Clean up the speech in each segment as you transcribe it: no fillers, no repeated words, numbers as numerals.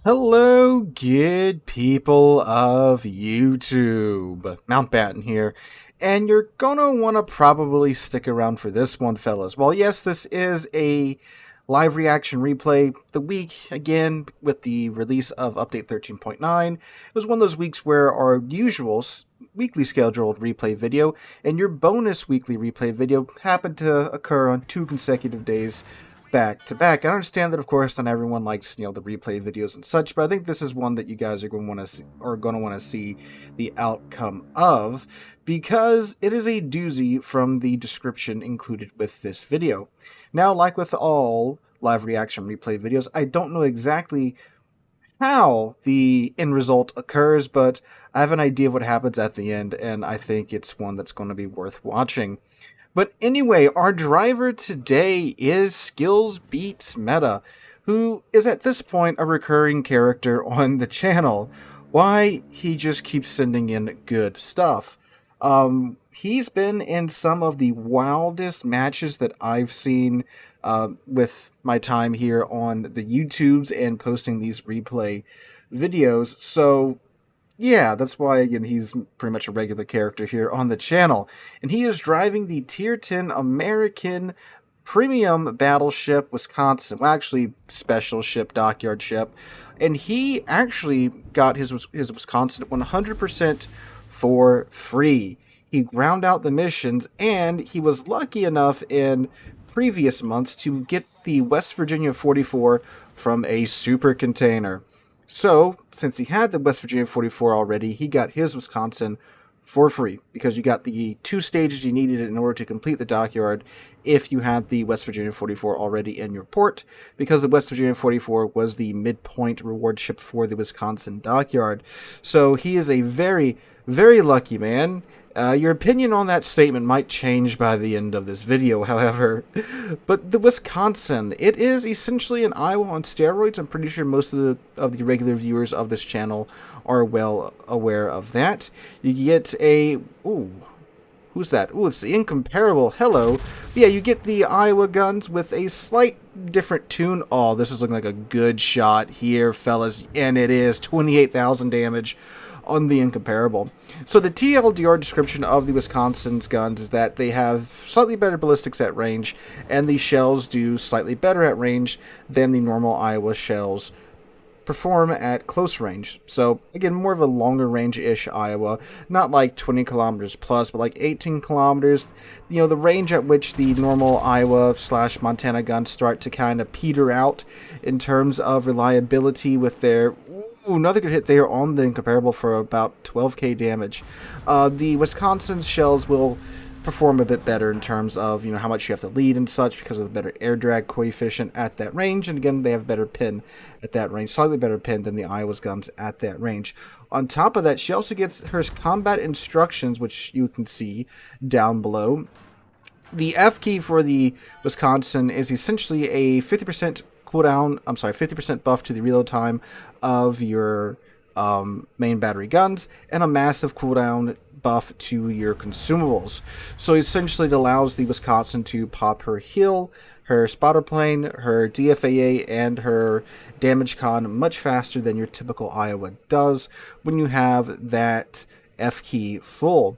Hello, good people of YouTube. Mountbatten here, and you're gonna want to probably stick around for this one, fellas. Well, yes, this is a live reaction replay. The week, again, with the release of Update 13.9, it was one of those weeks where our usual weekly scheduled replay video and your bonus weekly replay video happened to occur on 2 consecutive days back to back. I understand that, of course, not everyone likes the replay videos and such, but I think this is one that you guys are going to want to see the outcome of, because it is a doozy from the description included with this video. Now, like with all live reaction replay videos, I don't know exactly how the end result occurs, but I have an idea of what happens at the end, and I think it's one that's going to be worth watching. But anyway, our driver today is Skills Beats Meta, who is at this point a recurring character on the channel. Why? He just keeps sending in good stuff. He's been in some of the wildest matches that I've seen with my time here on the YouTubes and posting these replay videos. So yeah, that's why, again, he's pretty much a regular character here on the channel. And he is driving the Tier 10 American Premium Battleship Wisconsin. Well, actually, Special Ship, Dockyard Ship. And he actually got his Wisconsin 100% for free. He ground out the missions, and he was lucky enough in previous months to get the West Virginia 44 from a super container. So, since he had the West Virginia 44 already, he got his Wisconsin for free, because you got the 2 stages you needed in order to complete the dockyard if you had the West Virginia 44 already in your port, because the West Virginia 44 was the midpoint reward ship for the Wisconsin dockyard. So he is a very, very lucky man. Your opinion on that statement might change by the end of this video, however. But the Wisconsin, it is essentially an Iowa on steroids. I'm pretty sure most of the regular viewers of this channel are well aware of that. You get a... Ooh, who's that? Ooh, it's the Incomparable. Hello. But yeah, you get the Iowa guns with a slight different tune. Oh, this is looking like a good shot here, fellas. And it is 28,000 damage on the Incomparable. So the TLDR description of the Wisconsin's guns is that they have slightly better ballistics at range, and the shells do slightly better at range than the normal Iowa shells perform at close range. So again, more of a longer range-ish Iowa, not like 20 kilometers plus, but like 18 kilometers. The range at which the normal Iowa / Montana guns start to kind of peter out in terms of reliability with their... Ooh, another good hit there on the Incomparable for about 12k damage. The Wisconsin shells will perform a bit better in terms of how much you have to lead and such, because of the better air drag coefficient at that range, and again, they have better pin at that range, slightly better pin than the Iowa's guns at that range. On top of that, she also gets her combat instructions, which you can see down below. The F key for the Wisconsin is essentially a 50% cooldown, 50% buff to the reload time of your main battery guns, and a massive cooldown buff to your consumables. So essentially it allows the Wisconsin to pop her heal, her spotter plane, her DFAA, and her damage con much faster than your typical Iowa does when you have that F key full.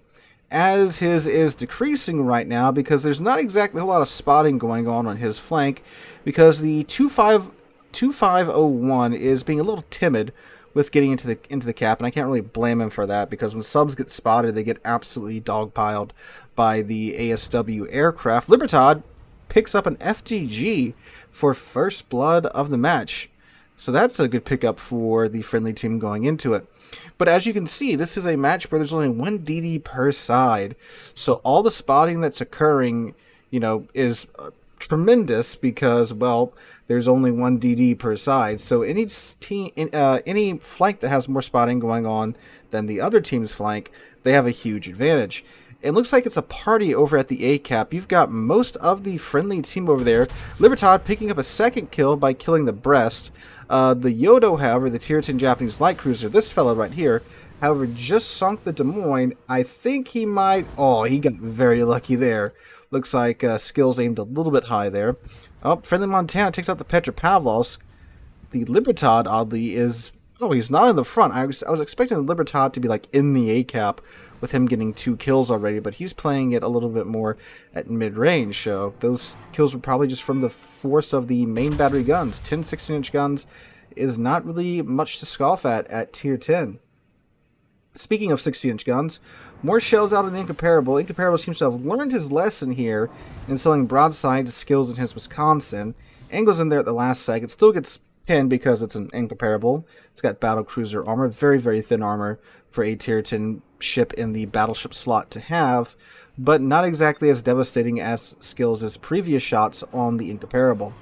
As his is decreasing right now, because there's not exactly a whole lot of spotting going on his flank, because the 2501 is being a little timid with getting into the cap, and I can't really blame him for that, because when subs get spotted, they get absolutely dogpiled by the ASW aircraft. Libertad picks up an FTG for first blood of the match. So that's a good pickup for the friendly team going into it. But as you can see, this is a match where there's only 1 DD per side. So all the spotting that's occurring, is tremendous, because, well, there's only 1 DD per side. So any flank that has more spotting going on than the other team's flank, they have a huge advantage. It looks like it's a party over at the A-cap. You've got most of the friendly team over there. Libertad picking up a second kill by killing the Brest. The Yodo, however, the Tier 10 Japanese light cruiser, this fella right here, however, just sunk the Des Moines. I think he might... Oh, he got very lucky there. Looks like skills aimed a little bit high there. Oh, friendly Montana takes out the Petropavlovsk. the Libertad, oddly, is... Oh, he's not in the front. I was expecting the Libertad to be, like, in the A-cap with him getting 2 kills already, but he's playing it a little bit more at mid-range, so those kills were probably just from the force of the main battery guns. 10 16-inch guns is not really much to scoff at tier 10. Speaking of 16-inch guns, more shells out in the Incomparable. Incomparable seems to have learned his lesson here in selling broadside skills in his Wisconsin. Angles in there at the last sec. It still gets pinned because it's an Incomparable. It's got battle cruiser armor, very, very thin armor for a tier 10 ship in the battleship slot to have, but not exactly as devastating as skills as previous shots on the Incomparable.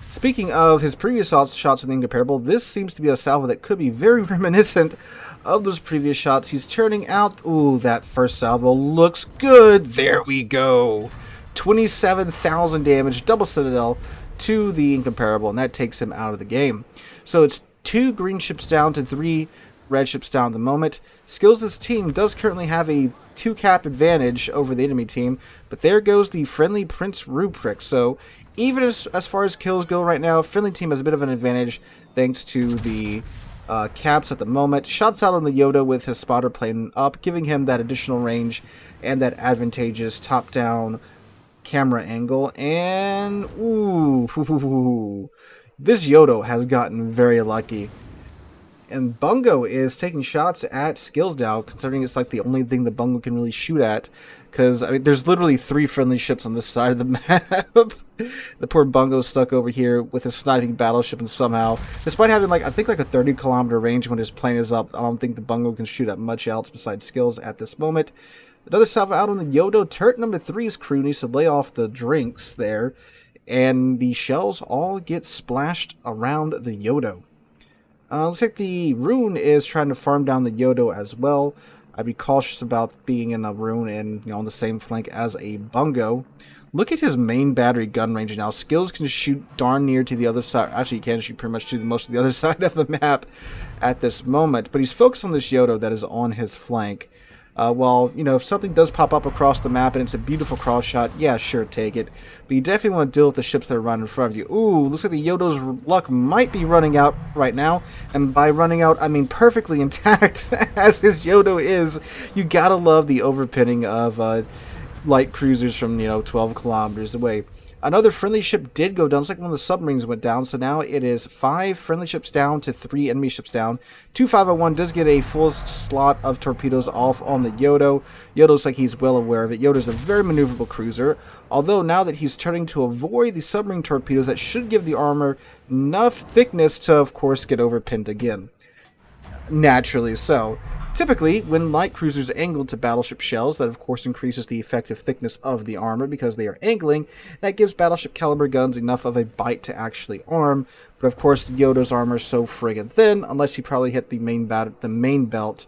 Speaking of his previous shots on the Incomparable, this seems to be a salvo that could be very reminiscent of those previous shots he's turning out. Ooh, that first salvo looks good. There we go. 27,000 damage, double Citadel to the Incomparable, and that takes him out of the game. So it's 2 green ships down to 3 red ships down at the moment. Skills' team does currently have a 2-cap advantage over the enemy team, but there goes the friendly Prince Ruprecht. So even as far as kills go right now, friendly team has a bit of an advantage thanks to the caps at the moment. Shots out on the Yoda with his spotter playing up, giving him that additional range and that advantageous top-down camera angle. And ooh, this Yoda has gotten very lucky. And Bungo is taking shots at skills now, considering it's like the only thing that Bungo can really shoot at. Because, I mean, there's literally 3 friendly ships on this side of the map. The poor Bungo's stuck over here with his sniping battleship, and somehow, despite having, like, I think like a 30-kilometer range when his plane is up, I don't think the Bungo can shoot at much else besides skills at this moment. Another salvo out on the Yodo. Turret number 3's crew needs to lay off the drinks there. And the shells all get splashed around the Yodo. Looks like the Rune is trying to farm down the Yodo as well. I'd be cautious about being in a Rune and on the same flank as a Bungo. Look at his main battery gun range now. Skills can shoot darn near to the other side. Actually, he can shoot pretty much to most of the other side of the map at this moment. But he's focused on this Yodo that is on his flank. Well, if something does pop up across the map and it's a beautiful cross shot, yeah, sure, take it. But you definitely want to deal with the ships that are running in front of you. Ooh, looks like the Yodo's luck might be running out right now. And by running out, I mean perfectly intact, as his Yodo is. You gotta love the overpinning of light cruisers from, 12 kilometers away. Another friendly ship did go down. It's like one of the submarines went down. So now it is 5 friendly ships down to 3 enemy ships down. 2501 does get a full slot of torpedoes off on the Yodo. Yodo looks like he's well aware of it. Yodo's a very maneuverable cruiser. Although now that he's turning to avoid the submarine torpedoes, that should give the armor enough thickness to, of course, get overpinned again. Naturally so. Typically, when light cruisers angle to battleship shells, that of course increases the effective thickness of the armor because they are angling. That gives battleship caliber guns enough of a bite to actually arm. But of course, the Yoda's armor is so friggin' thin, unless he probably hit the main belt,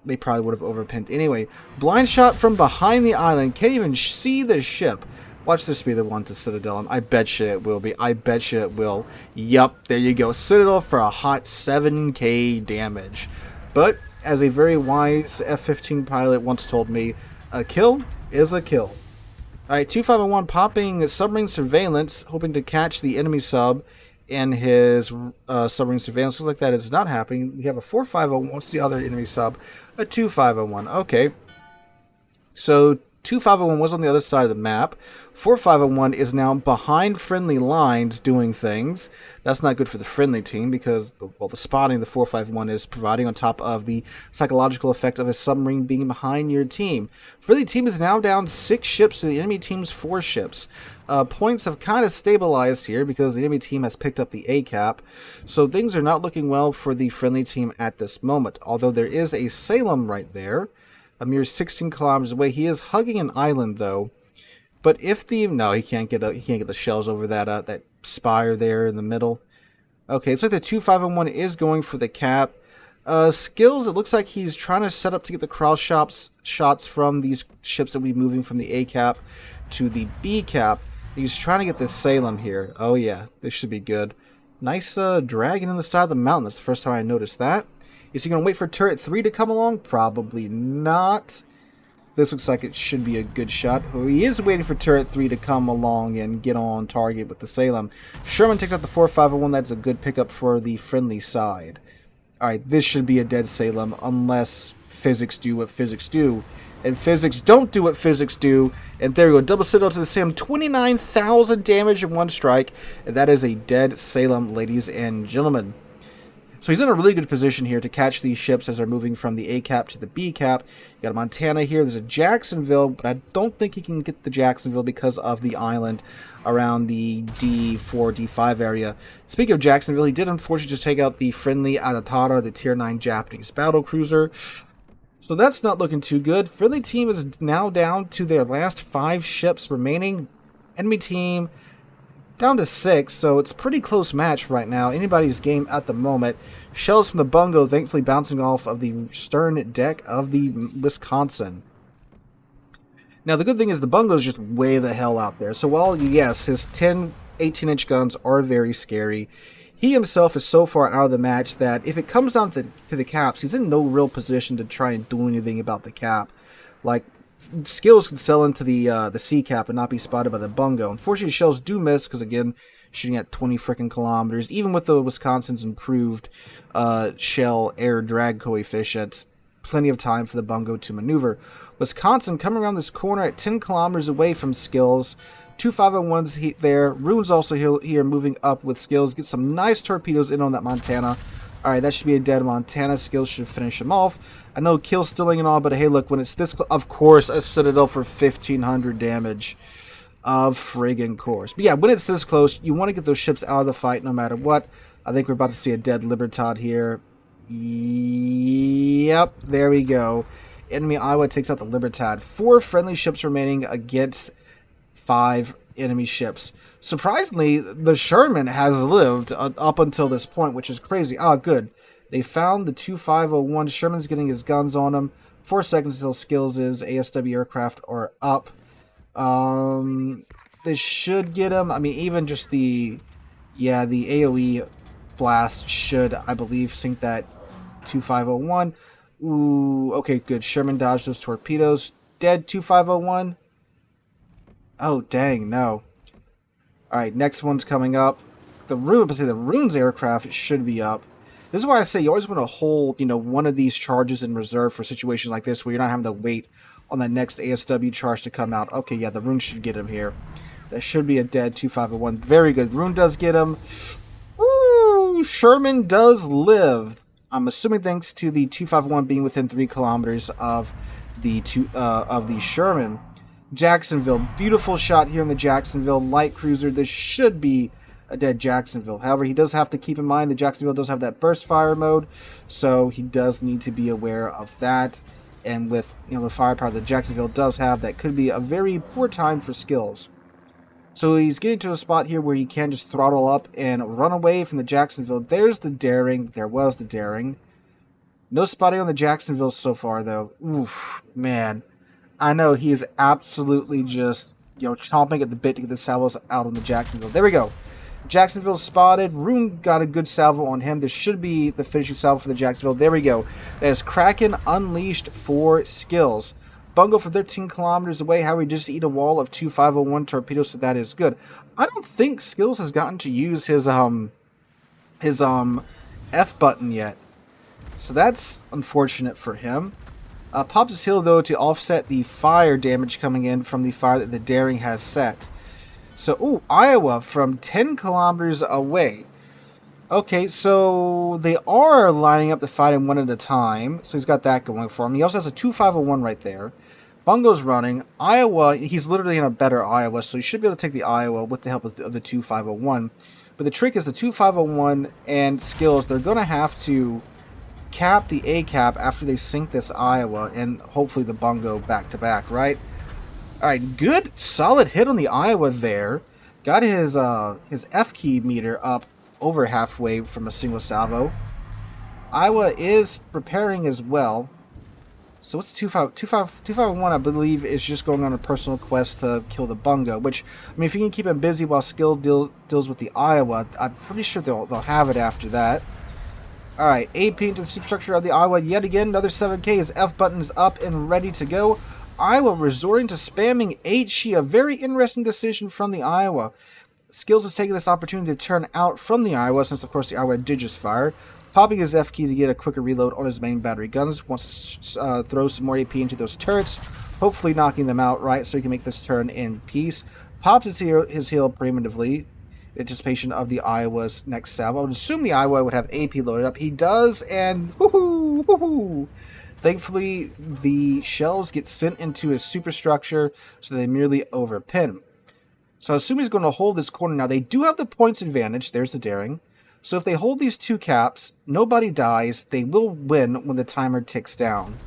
they probably would have overpinned anyway. Blind shot from behind the island. Can't even see the ship. Watch this be the one to Citadel. I bet you it will be. I bet you it will. Yup, there you go. Citadel for a hot 7k damage. But as a very wise F-15 pilot once told me, a kill is a kill. Alright, 2501 popping submarine surveillance, hoping to catch the enemy sub in his submarine surveillance. Looks like that is not happening. We have a 4501. What's the other enemy sub? A 2501. Okay. So 2501 was on the other side of the map. 4501 is now behind friendly lines doing things. That's not good for the friendly team because, well, the spotting the 451 is providing on top of the psychological effect of a submarine being behind your team. Friendly team is now down 6 ships to the enemy team's 4 ships. Points have kind of stabilized here because the enemy team has picked up the A-cap. So things are not looking well for the friendly team at this moment. Although there is a Salem right there, a mere 16 kilometers away. He is hugging an island though. But if the he can't get the shells over that spire there in the middle. Okay, it's like the 2501 is going for the cap. Skills, it looks like he's trying to set up to get the cross shots from these ships that will be moving from the A cap to the B cap. He's trying to get this Salem here. Oh yeah, this should be good. Nice dragon in the side of the mountain. That's the first time I noticed that. Is he going to wait for turret 3 to come along? Probably not. This looks like it should be a good shot. He is waiting for turret 3 to come along and get on target with the Salem. Sherman takes out the 4.501. That's a good pickup for the friendly side. Alright, this should be a dead Salem unless physics do what physics do. And physics don't do what physics do. And there we go. Double Citadel to the Salem. 29,000 damage in one strike. And that is a dead Salem, ladies and gentlemen. So he's in a really good position here to catch these ships as they're moving from the A cap to the B cap. You got a Montana here. There's a Jacksonville, but I don't think he can get the Jacksonville because of the island around the D4, D5 area. Speaking of Jacksonville, he did unfortunately just take out the friendly Adatara, the Tier 9 Japanese battle cruiser. So that's not looking too good. Friendly team is now down to their last 5 ships remaining. Enemy team down to 6, so it's a pretty close match right now. Anybody's game at the moment. Shells from the Bungo thankfully bouncing off of the stern deck of the Wisconsin. Now the good thing is the Bungo is just way the hell out there. So while, yes, his 10, 18-inch guns are very scary, he himself is so far out of the match that if it comes down to the caps, he's in no real position to try and do anything about the cap. Like, skills can sell into the C cap and not be spotted by the Bungo. Unfortunately, shells do miss because, again, shooting at 20 freaking kilometers. Even with the Wisconsin's improved shell air drag coefficient, plenty of time for the Bungo to maneuver. Wisconsin coming around this corner at 10 kilometers away from skills. 2 501s there. Rune's also here moving up with skills. Get some nice torpedoes in on that Montana. Alright, that should be a dead Montana. Skills should finish him off. I know kill stealing and all, but hey, look, when it's this of course, a Citadel for 1,500 damage. Of friggin' course. But yeah, when it's this close, you want to get those ships out of the fight no matter what. I think we're about to see a dead Libertad here. Yep, there we go. Enemy Iowa takes out the Libertad. 4 friendly ships remaining against 5 enemy ships. Surprisingly, the Sherman has lived up until this point, which is crazy. Ah, good. They found the 2501. Sherman's getting his guns on him. 4 seconds until skills is ASW aircraft are up. This should get him. I mean, even just the AoE blast should, I believe, sink that 2501. Ooh, okay, good. Sherman dodged those torpedoes. Dead 2501. Oh, dang, no. Alright, next one's coming up. The Rune's aircraft should be up. This is why I say you always want to hold, one of these charges in reserve for situations like this where you're not having to wait on that next ASW charge to come out. Okay, yeah, the Rune should get him here. That should be a dead 2501. Very good. Rune does get him. Ooh, Sherman does live. I'm assuming thanks to the 2501 being within 3 kilometers of the Sherman. Jacksonville, beautiful shot here in the Jacksonville light cruiser. This should be a dead Jacksonville. However, he does have to keep in mind the Jacksonville does have that burst fire mode, so he does need to be aware of that. And with the firepower that Jacksonville does have, that could be a very poor time for skills. So he's getting to a spot here where he can just throttle up and run away from the Jacksonville. There's the daring. There was the daring. No spotting on the Jacksonville so far, though. Oof, man. I know he is absolutely just, chomping at the bit to get the salvos out on the Jacksonville. There we go. Jacksonville spotted. Rune got a good salvo on him. This should be the finishing salvo for the Jacksonville. There we go. That is Kraken unleashed for skills. Bungo from 13 kilometers away. How we just eat a wall of 2 501 torpedoes, so that is good. I don't think Skills has gotten to use his F button yet. So that's unfortunate for him. Pops his heal, though, to offset the fire damage coming in from the fire that the Daring has set. So, ooh, Iowa from 10 kilometers away. Okay, so they are lining up the fighting one at a time. So he's got that going for him. He also has a 2-5-01 right there. Bungo's running. Iowa, he's literally in a better Iowa, so he should be able to take the Iowa with the help of the 2-5-01. But the trick is the 2-5-01 and Skills, they're going to have to cap the A cap after they sink this Iowa and hopefully the Bungo back-to-back, right? Alright, good solid hit on the Iowa there. Got his F key meter up over halfway from a single salvo. Iowa is preparing as well. So what's the 2-5-1, I believe, is just going on a personal quest to kill the Bungo, which, I mean, if you can keep him busy while Skill deals with the Iowa, I'm pretty sure they'll have it after that. Alright, AP into the superstructure of the Iowa yet again. Another 7K. His F button is up and ready to go. Iowa resorting to spamming HE, a very interesting decision from the Iowa. Skills is taking this opportunity to turn out from the Iowa, since of course the Iowa did just fire. Popping his F key to get a quicker reload on his main battery guns. Wants to throw some more AP into those turrets, hopefully knocking them out, right, so he can make this turn in peace. Pops his heal preemptively in anticipation of the Iowa's next salvo. I would assume the Iowa would have AP loaded up. He does, and woohoo, woohoo. Thankfully, the shells get sent into his superstructure, so they merely overpin. So I assume he's going to hold this corner. Now, they do have the points advantage. There's the daring. So if they hold these two caps, nobody dies. They will win when the timer ticks down.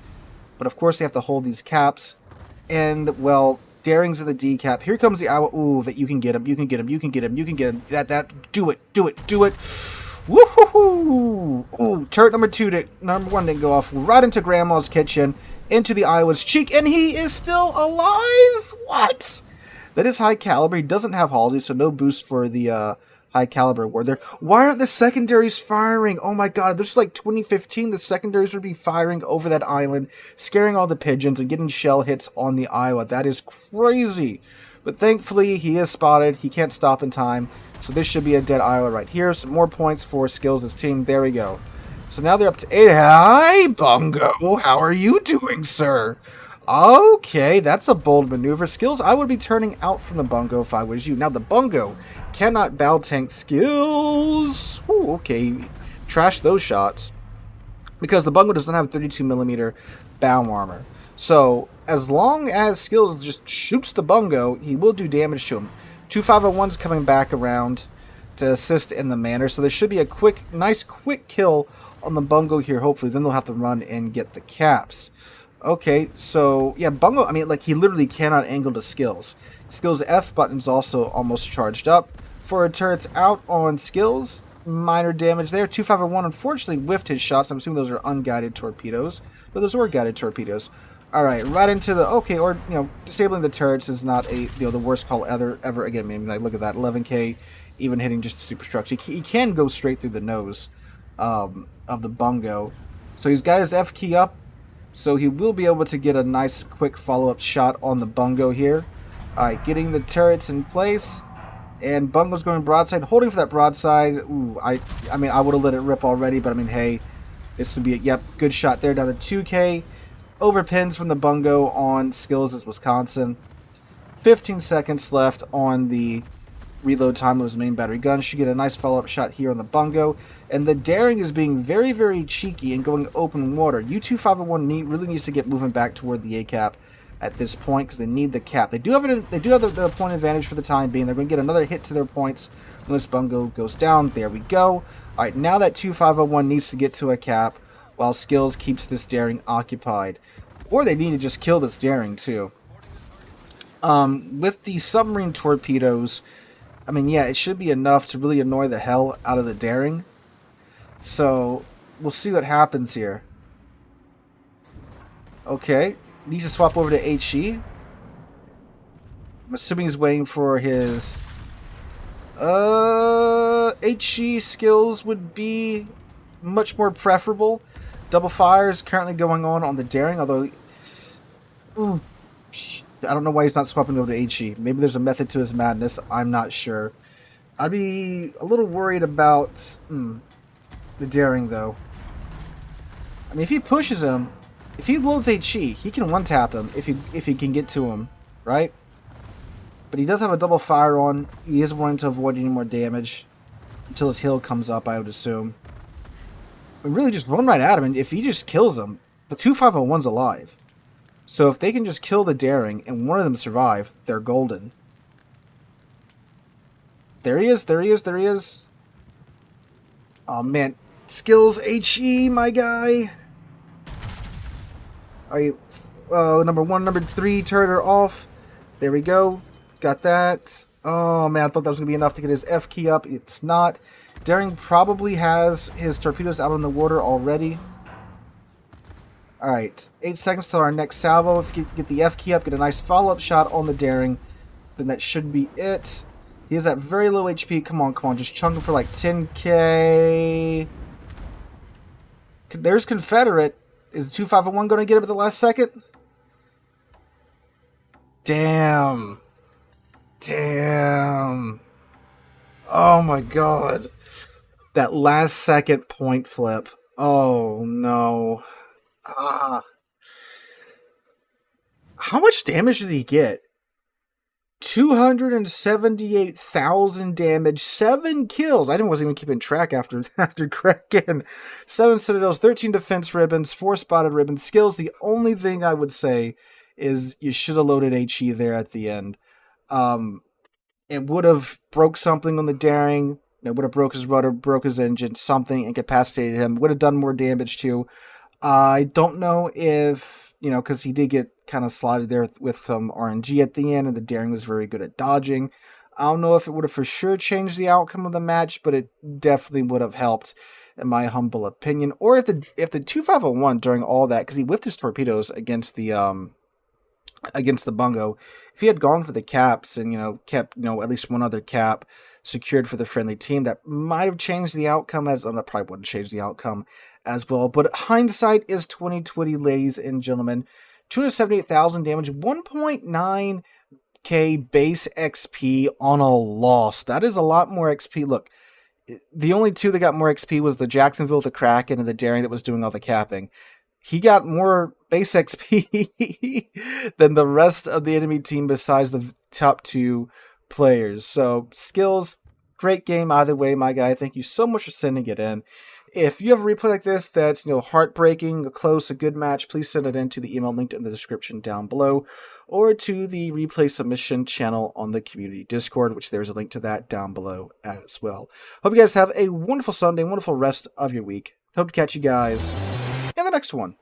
But of course, they have to hold these caps. And, well, daring's in the D cap. Here comes the Iowa. Ooh, that you can get him. You can get him. You can get him. You can get him. Do it. Do it. Do it. Woohoo! Ooh, turret number one didn't go off. Right into Grandma's kitchen. Into the Iowa's cheek. And he is still alive? What? That is high caliber. He doesn't have Halsey, so no boost for the high caliber award there. Why aren't the secondaries firing? Oh my god, this is like 2015. The secondaries would be firing over that island, scaring all the pigeons and getting shell hits on the Iowa. That is crazy. But thankfully, he is spotted. He can't stop in time. So this should be a dead Iowa right here. Some more points for Skills' team. There we go. So now they're up to 8. Hi, Bungo. How are you doing, sir? Okay, that's a bold maneuver. Skills, I would be turning out from the Bungo if I was you. Now, the Bungo cannot bow tank Skills. Ooh, okay, trash those shots. Because the Bungo doesn't have 32mm bow armor. So, as long as Skills just shoots the Bungo, he will do damage to him. 2501's coming back around to assist in the manner. So there should be a nice quick kill on the Bungo here, hopefully. Then they'll have to run and get the caps. Okay, so, yeah, Bungo, I mean, like, he literally cannot angle to Skills. Skills' F button's also almost charged up. For turrets out on Skills, minor damage there. 2501 unfortunately whiffed his shots. I'm assuming those are unguided torpedoes. But those were guided torpedoes. Alright, right into the, okay, or, you know, disabling the turrets is not a, you know, the worst call ever again. I mean, like, look at that, 11k, even hitting just the superstructure. He can go straight through the nose of the Bungo. So he's got his F key up. So he will be able to get a nice quick follow-up shot on the Bungo here. Alright, getting the turrets in place. And Bungo's going broadside, holding for that broadside. Ooh, I mean, I would have let it rip already, but I mean, hey, this would be a, yep, good shot there, down to 2k. Overpins from the Bungo on Skills as Wisconsin. 15 seconds left on the reload time of his main battery gun. Should get a nice follow-up shot here on the Bungo. And the daring is being very, very cheeky and going open water. U2501 really needs to get moving back toward the A cap at this point because they need the cap. They do have the point advantage for the time being. They're going to get another hit to their points when this Bungo goes down. There we go. All right, now that 2501 needs to get to a cap while Skills keeps this daring occupied. Or they need to just kill this daring too. With the submarine torpedoes, I mean, yeah, it should be enough to really annoy the hell out of the daring. So, we'll see what happens here. Okay, needs to swap over to HE. I'm assuming he's waiting for his... HE skills would be much more preferable. Double fire is currently going on the daring, although... Ooh, I don't know why he's not swapping over to HE. Maybe there's a method to his madness. I'm not sure. I'd be a little worried about the daring, though. I mean, if he pushes him, if he loads HE, he can one-tap him if he can get to him, right? But he does have a double fire on. He is wanting to avoid any more damage until his heal comes up, I would assume. But really, just run right at him, and if he just kills him, the 2501's alive. So if they can just kill the daring and one of them survive, they're golden. There he is, there he is, there he is. Oh man, Skills HE, my guy. Alright, number 1, number 3 turret are off. There we go. Got that. Oh man, I thought that was going to be enough to get his F key up. It's not. Daring probably has his torpedoes out on the water already. Alright, 8 seconds till our next salvo. If you get the F key up, get a nice follow-up shot on the daring, then that should be it. He has that very low HP. Come on, come on. Just chunk him for like 10k. There's Confederate. Is the 2501 going to get him at the last second? Damn. Damn. Oh my god. That last second point flip. Oh no. Ah. How much damage did he get? 278,000 damage, 7 kills. I wasn't even keeping track after Kraken. 7 citadels, 13 defense ribbons, 4 spotted ribbons. Skills, the only thing I would say is you should have loaded HE there at the end. It would have broke something on the daring. It would have broke his rudder, broke his engine, something, incapacitated him. Would have done more damage too. I don't know if, because he did get kind of slotted there with some RNG at the end, and the daring was very good at dodging. I don't know if it would have for sure changed the outcome of the match, but it definitely would have helped, in my humble opinion. Or if the 2501 during all that, because he whiffed his torpedoes against the bungo, if he had gone for the caps and kept at least one other cap secured for the friendly team, that might have changed the outcome. That probably would have changed the outcome as well. But hindsight is 2020, ladies and gentlemen. 278,000 damage, 1.9k base XP on a loss. That is a lot more XP. Look, the only two that got more XP was the Jacksonville, the Kraken, and the Daring that was doing all the capping. He got more base XP than the rest of the enemy team besides the top 2 players. So, skills, great game either way, my guy. Thank you so much for sending it in. If you have a replay like this that's heartbreaking, a good match, please send it in to the email linked in the description down below, or to the replay submission channel on the community Discord, which there's a link to that down below as well. Hope you guys have a wonderful Sunday, wonderful rest of your week. Hope to catch you guys in the next one.